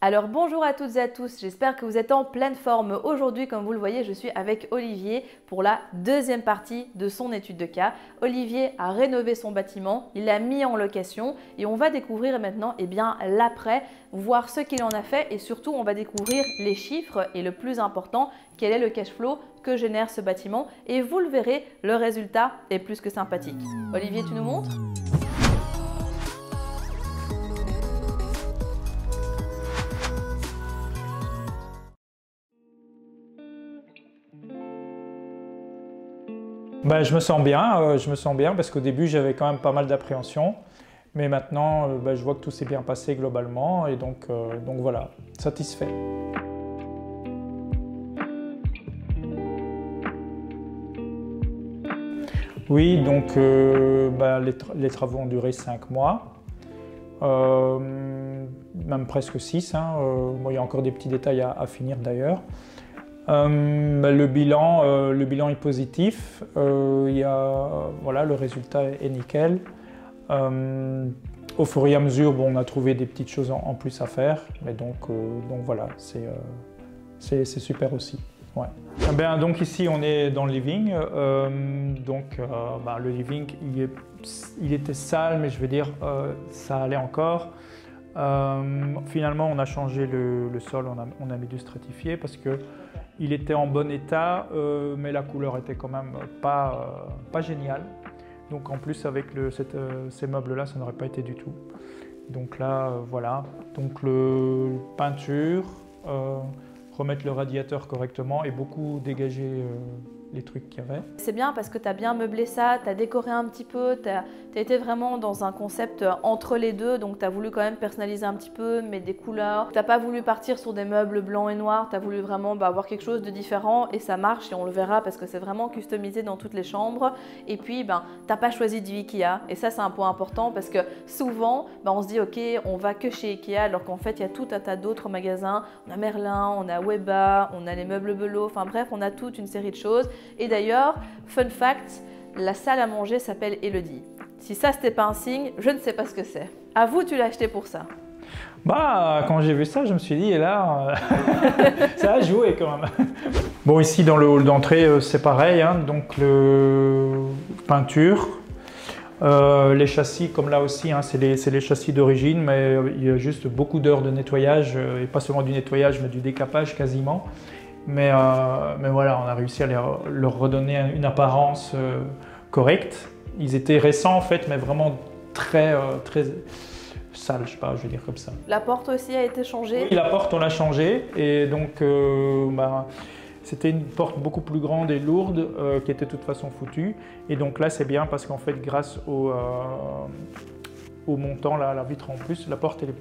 Alors bonjour à toutes et à tous, j'espère que vous êtes en pleine forme. Aujourd'hui, comme vous le voyez, je suis avec Olivier pour la deuxième partie de son étude de cas. Olivier a rénové son bâtiment, il l'a mis en location et on va découvrir maintenant l'après, voir ce qu'il en a fait et surtout on va découvrir les chiffres et le plus important, quel est le cash flow que génère ce bâtiment et vous le verrez, le résultat est plus que sympathique. Olivier, tu nous montres ? Je me sens bien parce qu'au début j'avais quand même pas mal d'appréhension, mais maintenant je vois que tout s'est bien passé globalement et donc voilà, satisfait. Oui, donc les travaux ont duré 5 mois, même presque 6, hein. Il y a encore des petits détails à finir d'ailleurs. Le bilan est positif, le résultat est nickel. Au fur et à mesure, on a trouvé des petites choses en plus à faire, mais donc voilà, c'est super aussi. Ouais. Donc ici on est dans le living, le living il était sale, mais je veux dire ça allait encore. Finalement on a changé le sol, on a mis du stratifié parce que il était en bon état, mais la couleur était quand même pas géniale. Donc en plus avec ces meubles-là, ça n'aurait pas été du tout. Donc là, voilà. Donc peinture, remettre le radiateur correctement et beaucoup dégager les trucs qu'il y avait. C'est bien parce que tu as bien meublé ça, tu as décoré un petit peu, tu as été vraiment dans un concept entre les deux, donc tu as voulu quand même personnaliser un petit peu, mettre des couleurs. Tu n'as pas voulu partir sur des meubles blancs et noirs, tu as voulu vraiment avoir quelque chose de différent et ça marche et on le verra parce que c'est vraiment customisé dans toutes les chambres. Et puis, tu n'as pas choisi du Ikea et ça c'est un point important parce que souvent, on se dit ok, on va que chez Ikea alors qu'en fait il y a tout un tas d'autres magasins. On a Merlin, on a Weba, on a les meubles Belot, enfin bref, on a toute une série de choses. Et d'ailleurs, fun fact, la salle à manger s'appelle Elodie. Si ça, c'était pas un signe, je ne sais pas ce que c'est. À vous, tu l'as acheté pour ça. Quand j'ai vu ça, je me suis dit, et là, ça a joué quand même. Bon, ici, dans le hall d'entrée, c'est pareil. Hein, donc, peinture. Les châssis, comme là aussi, hein, c'est les châssis d'origine, mais il y a juste beaucoup d'heures de nettoyage, et pas seulement du nettoyage, mais du décapage quasiment. Mais voilà, on a réussi à leur redonner une apparence correcte. Ils étaient récents en fait, mais vraiment très sales, je sais pas, je vais dire comme ça. La porte aussi a été changée? Oui, la porte on l'a changée et donc c'était une porte beaucoup plus grande et lourde qui était de toute façon foutue. Et donc là c'est bien parce qu'en fait grâce au montant, la vitre en plus, la porte elle est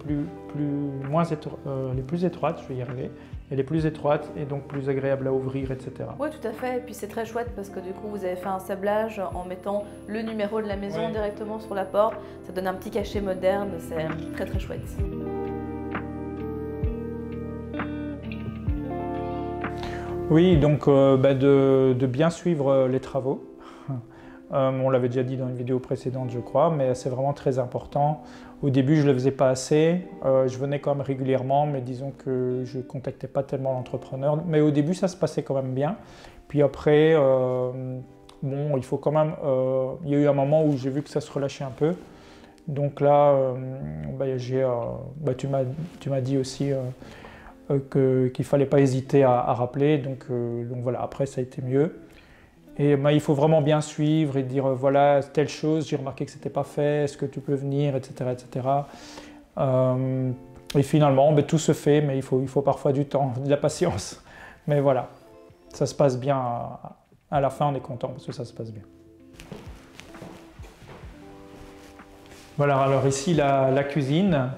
plus étroite, je vais y arriver. Elle est plus étroite et donc plus agréable à ouvrir, etc. Oui, tout à fait. Et puis c'est très chouette parce que du coup, vous avez fait un sablage en mettant le numéro de la maison directement sur la porte. Ça donne un petit cachet moderne. C'est très très chouette. Oui, donc de bien suivre les travaux. On l'avait déjà dit dans une vidéo précédente, je crois, mais c'est vraiment très important. Au début, je ne le faisais pas assez. Je venais quand même régulièrement, mais disons que je ne contactais pas tellement l'entrepreneur. Mais au début, ça se passait quand même bien. Puis après, il faut quand même... il y a eu un moment où j'ai vu que ça se relâchait un peu. Donc là, tu m'as dit aussi qu'il ne fallait pas hésiter à rappeler. Donc voilà, après, ça a été mieux. Et il faut vraiment bien suivre et dire voilà, telle chose, j'ai remarqué que ce n'était pas fait, est-ce que tu peux venir, etc. etc. Et finalement, tout se fait, mais il faut parfois du temps, de la patience. Mais voilà, ça se passe bien. À la fin, on est content parce que ça se passe bien. Voilà, alors ici, la cuisine.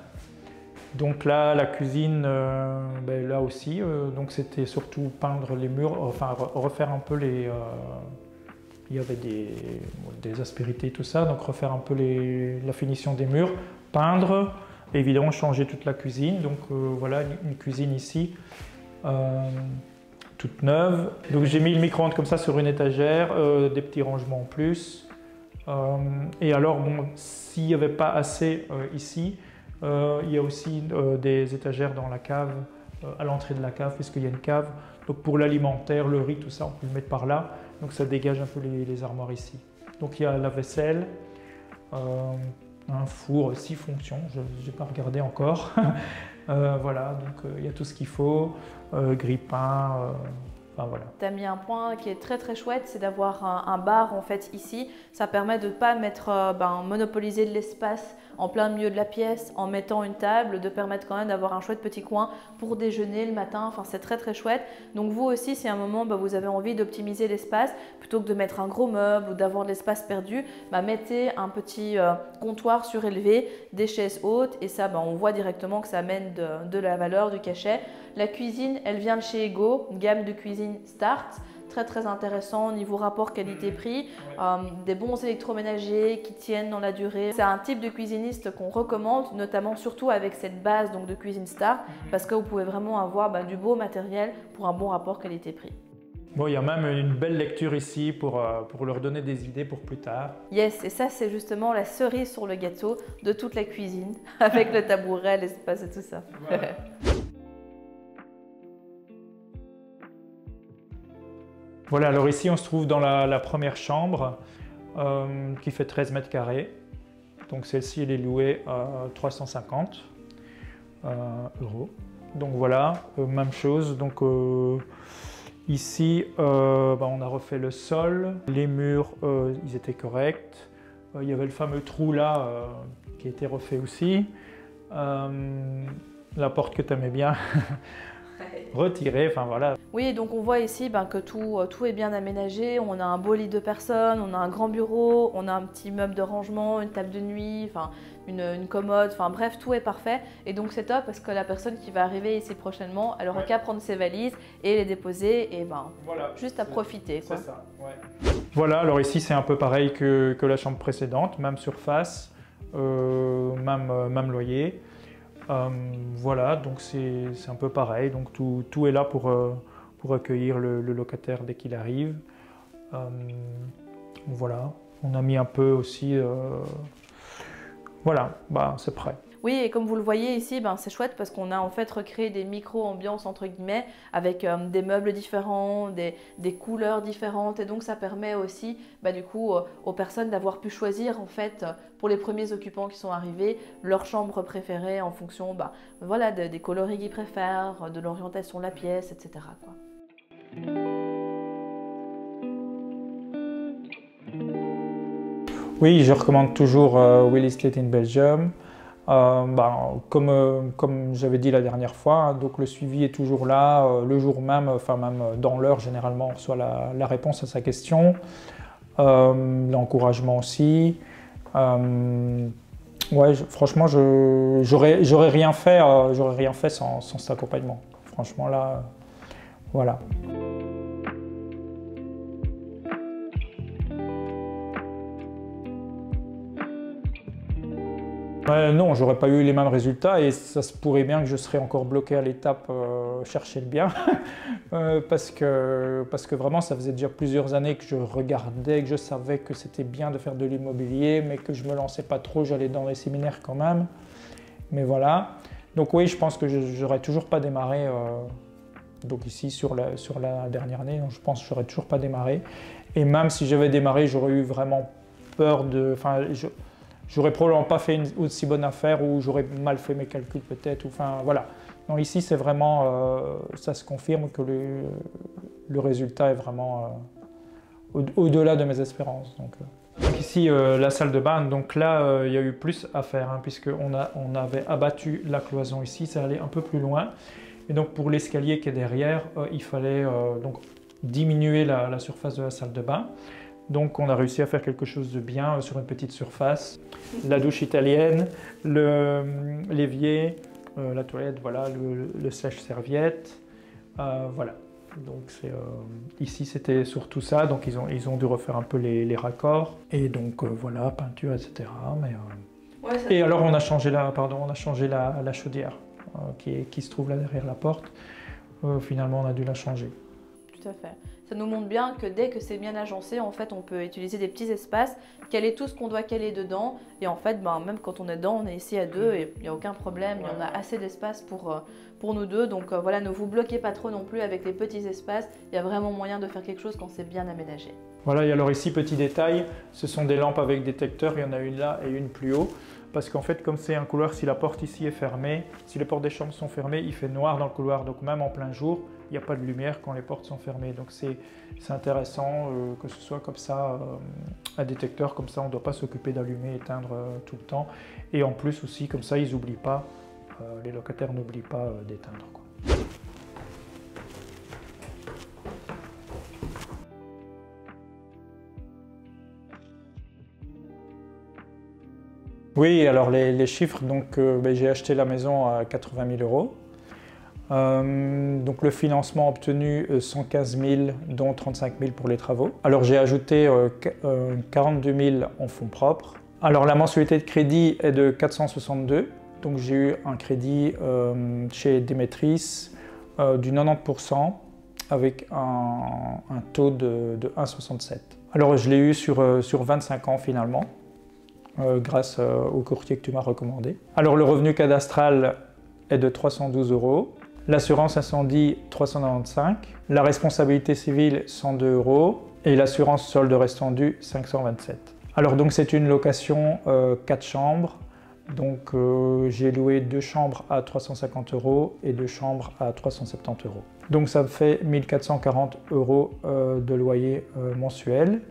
Donc là, la cuisine, là aussi, donc c'était surtout peindre les murs, enfin refaire un peu les... il y avait des aspérités et tout ça, donc refaire un peu la finition des murs, peindre, et évidemment changer toute la cuisine. Donc voilà, une cuisine ici, toute neuve. Donc j'ai mis le micro-ondes comme ça sur une étagère, des petits rangements en plus. Et alors, s'il n'y avait pas assez ici, Il y a aussi des étagères dans la cave, à l'entrée de la cave, puisqu'il y a une cave. Donc pour l'alimentaire, le riz, tout ça, on peut le mettre par là. Donc ça dégage un peu les armoires ici. Donc il y a la vaisselle, un four 6 fonctions, je n'ai pas regardé encore. Voilà, donc il y a tout ce qu'il faut, grille-pain. Enfin, voilà. Tu as mis un point qui est très très chouette, c'est d'avoir un bar en fait ici. Ça permet de ne pas mettre, monopoliser de l'espace en plein milieu de la pièce en mettant une table, de permettre quand même d'avoir un chouette petit coin pour déjeuner le matin. Enfin, c'est très très chouette. Donc vous aussi, si à un moment vous avez envie d'optimiser l'espace, plutôt que de mettre un gros meuble ou d'avoir de l'espace perdu, mettez un petit comptoir surélevé, des chaises hautes et ça, on voit directement que ça amène de la valeur, du cachet. La cuisine, elle vient de chez Ego, une gamme de cuisine Start. Très très intéressant au niveau rapport qualité-prix, des bons électroménagers qui tiennent dans la durée. C'est un type de cuisiniste qu'on recommande, notamment surtout avec cette base donc, de cuisine Start, parce que vous pouvez vraiment avoir du beau matériel pour un bon rapport qualité-prix. Bon, il y a même une belle lecture ici pour leur donner des idées pour plus tard. Yes, et ça c'est justement la cerise sur le gâteau de toute la cuisine, avec le tabouret, l'espace et tout ça. Voilà. Voilà, alors ici on se trouve dans la première chambre qui fait 13 mètres carrés. Donc celle-ci elle est louée à 350 euros. Donc voilà, même chose. Donc ici on a refait le sol, les murs ils étaient corrects. Il y avait le fameux trou là qui a été refait aussi. La porte que tu aimais bien. Retiré, enfin voilà. Oui, donc on voit ici que tout est bien aménagé. On a un beau lit de personnes, on a un grand bureau, on a un petit meuble de rangement, une table de nuit, une commode, bref, tout est parfait. Et donc c'est top parce que la personne qui va arriver ici prochainement, elle aura qu'à prendre ses valises et les déposer et voilà, juste à profiter. C'est ça, ouais. Voilà, alors ici c'est un peu pareil que la chambre précédente, même surface, même loyer. Voilà, donc c'est un peu pareil, donc tout est là pour accueillir le locataire dès qu'il arrive. Voilà, on a mis un peu aussi, voilà, c'est prêt. Oui, et comme vous le voyez ici, c'est chouette parce qu'on a en fait recréé des micro-ambiances entre guillemets avec des meubles différents, des couleurs différentes et donc ça permet aussi du coup aux personnes d'avoir pu choisir en fait pour les premiers occupants qui sont arrivés leur chambre préférée en fonction voilà, des coloris qu'ils préfèrent, de l'orientation de la pièce, etc. quoi. Oui, je recommande toujours Real Estate in Belgium. Comme j'avais dit la dernière fois, donc le suivi est toujours là, le jour même, même dans l'heure, généralement on reçoit la réponse à sa question, l'encouragement aussi. Ouais, franchement, j'aurais rien fait sans cet accompagnement. Franchement là, voilà. Non, j'aurais pas eu les mêmes résultats et ça se pourrait bien que je serais encore bloqué à l'étape chercher le bien parce que vraiment ça faisait déjà plusieurs années que je regardais, que je savais que c'était bien de faire de l'immobilier mais que je me lançais pas trop, j'allais dans les séminaires quand même. Mais voilà, donc oui, je pense que j'aurais toujours pas démarré donc ici sur la dernière année, donc je pense que j'aurais toujours pas démarré et même si j'avais démarré, j'aurais eu vraiment peur de... J'aurais probablement pas fait une aussi bonne affaire ou j'aurais mal fait mes calculs peut-être. Voilà. Donc ici, c'est vraiment, ça se confirme que le résultat est vraiment au-delà de mes espérances. Donc ici, la salle de bain. Donc là, il y a eu plus à faire puisqu'on avait abattu la cloison ici. Ça allait un peu plus loin. Et donc pour l'escalier qui est derrière, il fallait donc diminuer la surface de la salle de bain. Donc on a réussi à faire quelque chose de bien sur une petite surface. La douche italienne, l'évier, la toilette, voilà, le sèche-serviette, voilà. Donc ici c'était surtout ça, donc ils ont dû refaire un peu les raccords. Et donc voilà, peinture, etc. Et alors on a changé la chaudière qui se trouve là derrière la porte. Finalement on a dû la changer. Tout Tout à fait. Ça nous montre bien que dès que c'est bien agencé, en fait, on peut utiliser des petits espaces, caler tout ce qu'on doit caler dedans. Et en fait, même quand on est dedans, on est ici à deux et il n'y a aucun problème. Et on a assez d'espace pour nous deux. Donc voilà, ne vous bloquez pas trop non plus avec les petits espaces. Il y a vraiment moyen de faire quelque chose quand c'est bien aménagé. Voilà, et alors ici, petit détail, ce sont des lampes avec détecteur. Il y en a une là et une plus haut. Parce qu'en fait, comme c'est un couloir, si la porte ici est fermée, si les portes des chambres sont fermées, il fait noir dans le couloir. Donc même en plein jour, il n'y a pas de lumière quand les portes sont fermées. Donc c'est intéressant que ce soit comme ça, un détecteur, comme ça on ne doit pas s'occuper d'allumer, éteindre tout le temps. Et en plus aussi, comme ça, ils n'oublient pas, les locataires n'oublient pas d'éteindre, quoi. Oui, alors les chiffres, donc j'ai acheté la maison à 80 000 €. Donc le financement obtenu 115 000, dont 35 000 pour les travaux. Alors j'ai ajouté 42 000 en fonds propres. Alors la mensualité de crédit est de 462. Donc j'ai eu un crédit chez Demetris du 90% avec un taux de 1,67. Alors je l'ai eu sur 25 ans finalement. Grâce au courtier que tu m'as recommandé. Alors le revenu cadastral est de 312 €, l'assurance incendie 395, la responsabilité civile 102 € et l'assurance solde restant dû 527. Alors donc c'est une location 4 chambres, donc j'ai loué 2 chambres à 350 € et 2 chambres à 370 €. Donc ça me fait 1440 € de loyer mensuel.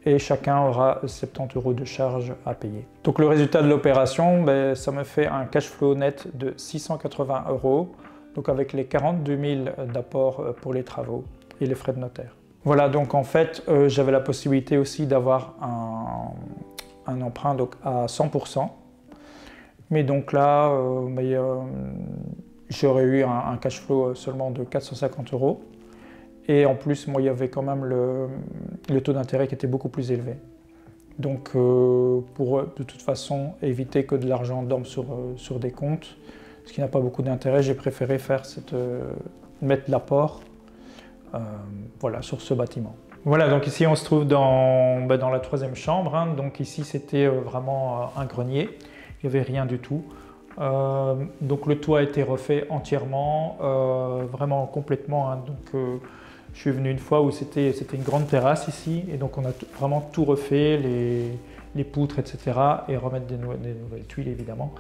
Et chacun aura 70 € de charges à payer. Donc le résultat de l'opération, ça me fait un cash flow net de 680 €, donc avec les 42 000 d'apport pour les travaux et les frais de notaire. Voilà, donc en fait, j'avais la possibilité aussi d'avoir un emprunt donc, à 100%. Mais donc là, j'aurais eu un cash flow seulement de 450 €. Et en plus, moi, il y avait quand même le taux d'intérêt qui était beaucoup plus élevé. Donc, pour de toute façon éviter que de l'argent dorme sur des comptes, ce qui n'a pas beaucoup d'intérêt, j'ai préféré faire mettre l'apport voilà, sur ce bâtiment. Voilà, donc ici, on se trouve dans la 3e chambre. Hein. Donc ici, c'était vraiment un grenier. Il n'y avait rien du tout. Donc le toit a été refait entièrement, vraiment complètement. Hein. Donc, je suis venu une fois où c'était une grande terrasse ici et donc on a vraiment tout refait, les poutres, etc. et remettre des nouvelles tuiles évidemment.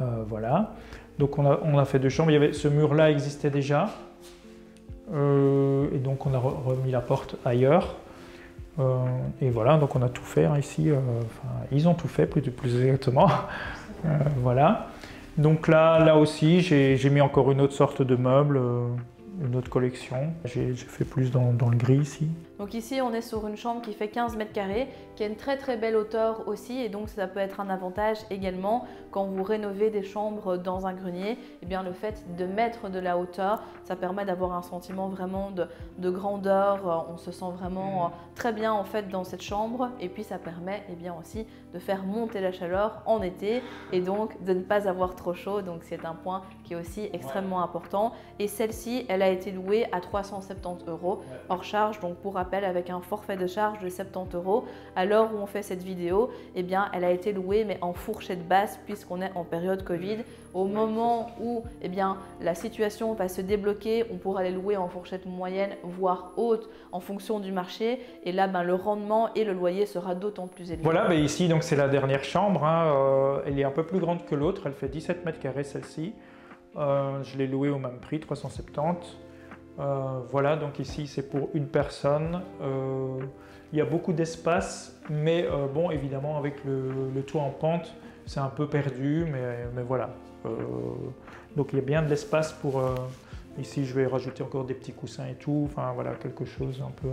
Voilà. Donc on a fait 2 chambres. Ce mur-là existait déjà et donc on a remis la porte ailleurs. Et voilà, donc on a tout fait hein, ici. Ils ont tout fait plus exactement. Voilà. Donc là aussi, j'ai mis encore une autre sorte de meuble. Une autre collection. J'ai fait plus dans le gris ici. Donc ici, on est sur une chambre qui fait 15 mètres carrés, qui a une très très belle hauteur aussi et donc ça peut être un avantage également quand vous rénovez des chambres dans un grenier. Et bien le fait de mettre de la hauteur, ça permet d'avoir un sentiment vraiment de grandeur. On se sent vraiment très bien en fait dans cette chambre et puis ça permet bien aussi de faire monter la chaleur en été et donc de ne pas avoir trop chaud. Donc c'est un point qui est aussi extrêmement important. Et celle-ci, elle a été louée à 370 € hors charge. Donc pour rappel, avec un forfait de charge de 70 €. À l'heure où on fait cette vidéo, eh bien, elle a été louée mais en fourchette basse puisqu'on est en période Covid. Au moment où la situation va se débloquer, on pourra les louer en fourchette moyenne voire haute en fonction du marché. Et là, le rendement et le loyer sera d'autant plus élevé. Voilà, ici donc c'est la dernière chambre. Hein. Elle est un peu plus grande que l'autre. Elle fait 17 mètres carrés celle-ci. Je l'ai louée au même prix, 370. Voilà, donc ici c'est pour une personne. Il y a beaucoup d'espace, mais bon, évidemment avec le toit en pente, c'est un peu perdu, mais voilà. Donc il y a bien de l'espace pour... ici je vais rajouter encore des petits coussins et tout, enfin voilà, quelque chose un peu...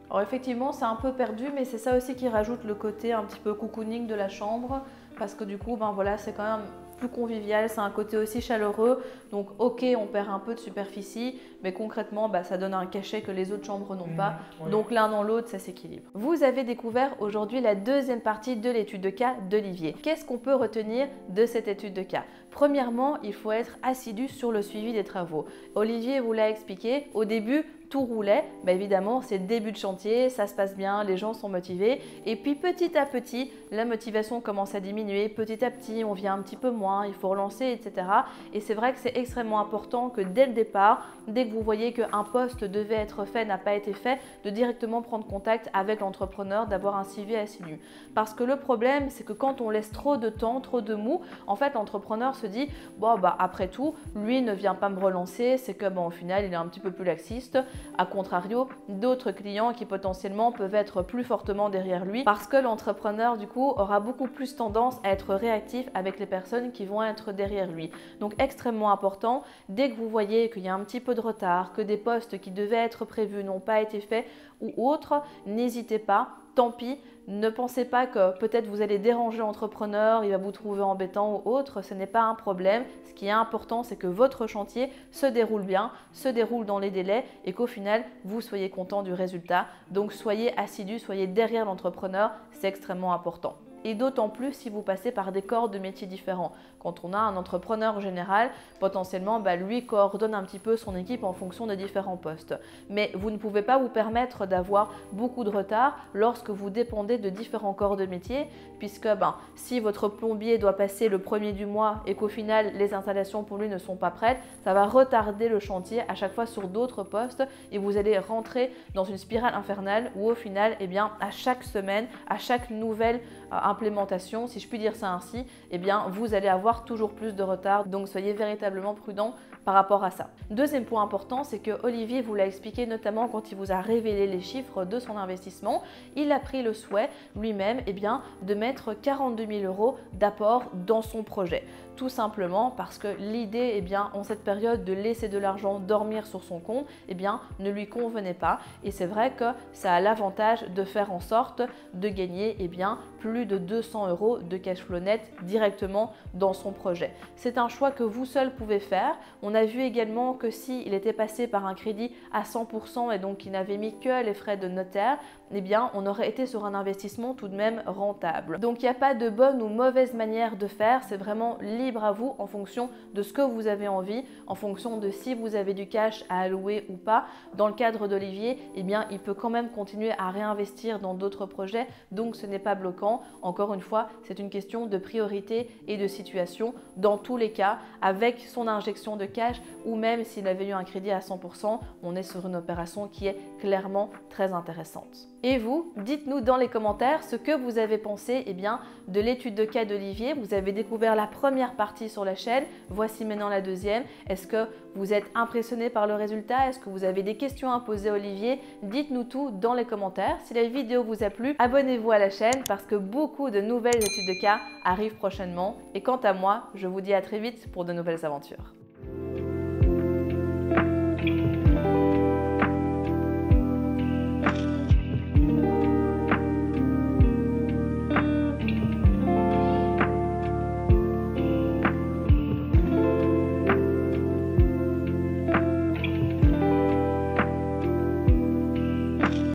Alors effectivement, c'est un peu perdu, mais c'est ça aussi qui rajoute le côté un petit peu cocooning de la chambre, parce que du coup, voilà, c'est quand même plus convivial, c'est un côté aussi chaleureux. Donc ok, on perd un peu de superficie, mais concrètement, ça donne un cachet que les autres chambres n'ont pas. Ouais. Donc l'un dans l'autre, ça s'équilibre. Vous avez découvert aujourd'hui la 2e partie de l'étude de cas d'Olivier. Qu'est-ce qu'on peut retenir de cette étude de cas? Premièrement, il faut être assidu sur le suivi des travaux. Olivier vous l'a expliqué, au début, tout roulait, bah évidemment c'est le début de chantier, ça se passe bien, les gens sont motivés et puis petit à petit la motivation commence à diminuer, petit à petit on vient un petit peu moins, il faut relancer, etc. Et c'est vrai que c'est extrêmement important que dès le départ, dès que vous voyez qu'un poste devait être fait, n'a pas été fait, de directement prendre contact avec l'entrepreneur, d'avoir un suivi assidu. Parce que le problème, c'est que quand on laisse trop de temps, trop de mou, en fait l'entrepreneur se dit bon bah après tout, lui ne vient pas me relancer, c'est que bon, au final il est un petit peu plus laxiste. A contrario, d'autres clients qui potentiellement peuvent être plus fortement derrière lui parce que l'entrepreneur du coup aura beaucoup plus tendance à être réactif avec les personnes qui vont être derrière lui. Donc extrêmement important, dès que vous voyez qu'il y a un petit peu de retard, que des postes qui devaient être prévus n'ont pas été faits ou autres, n'hésitez pas, tant pis. Ne pensez pas que peut-être vous allez déranger l'entrepreneur, il va vous trouver embêtant ou autre, ce n'est pas un problème. Ce qui est important, c'est que votre chantier se déroule bien, se déroule dans les délais et qu'au final, vous soyez content du résultat. Donc soyez assidus, soyez derrière l'entrepreneur, c'est extrêmement important. Et d'autant plus si vous passez par des corps de métiers différents. Quand on a un entrepreneur général, potentiellement, lui coordonne un petit peu son équipe en fonction des différents postes. Mais vous ne pouvez pas vous permettre d'avoir beaucoup de retard lorsque vous dépendez de différents corps de métier, puisque si votre plombier doit passer le premier du mois et qu'au final, les installations pour lui ne sont pas prêtes, ça va retarder le chantier à chaque fois sur d'autres postes et vous allez rentrer dans une spirale infernale où au final, à chaque semaine, à chaque nouvelle implémentation, si je puis dire ça ainsi, vous allez avoir toujours plus de retard. Donc soyez véritablement prudent par rapport à ça. Deuxième point important, c'est que Olivier vous l'a expliqué notamment quand il vous a révélé les chiffres de son investissement. Il a pris le souhait lui-même de mettre 42 000 € d'apport dans son projet. Tout simplement parce que l'idée en cette période de laisser de l'argent dormir sur son compte ne lui convenait pas. Et c'est vrai que ça a l'avantage de faire en sorte de gagner plus de 200 € de cash flow net directement dans son projet. C'est un choix que vous seul pouvez faire. On a vu également que s'il était passé par un crédit à 100% et donc qu'il n'avait mis que les frais de notaire, on aurait été sur un investissement tout de même rentable. Donc il n'y a pas de bonne ou mauvaise manière de faire, c'est vraiment libre à vous en fonction de ce que vous avez envie, en fonction de si vous avez du cash à allouer ou pas. Dans le cadre d'Olivier, il peut quand même continuer à réinvestir dans d'autres projets, donc ce n'est pas bloquant. Encore une fois, c'est une question de priorité et de situation. Dans tous les cas, avec son injection de cash ou même s'il avait eu un crédit à 100%, on est sur une opération qui est clairement très intéressante. Et vous, dites-nous dans les commentaires ce que vous avez pensé de l'étude de cas d'Olivier. Vous avez découvert la première partie sur la chaîne, voici maintenant la deuxième. Est-ce que vous êtes impressionné par le résultat? Est-ce que vous avez des questions à poser à Olivier? Dites-nous tout dans les commentaires. Si la vidéo vous a plu, abonnez-vous à la chaîne parce que beaucoup de nouvelles études de cas arrivent prochainement. Et quant à moi, je vous dis à très vite pour de nouvelles aventures.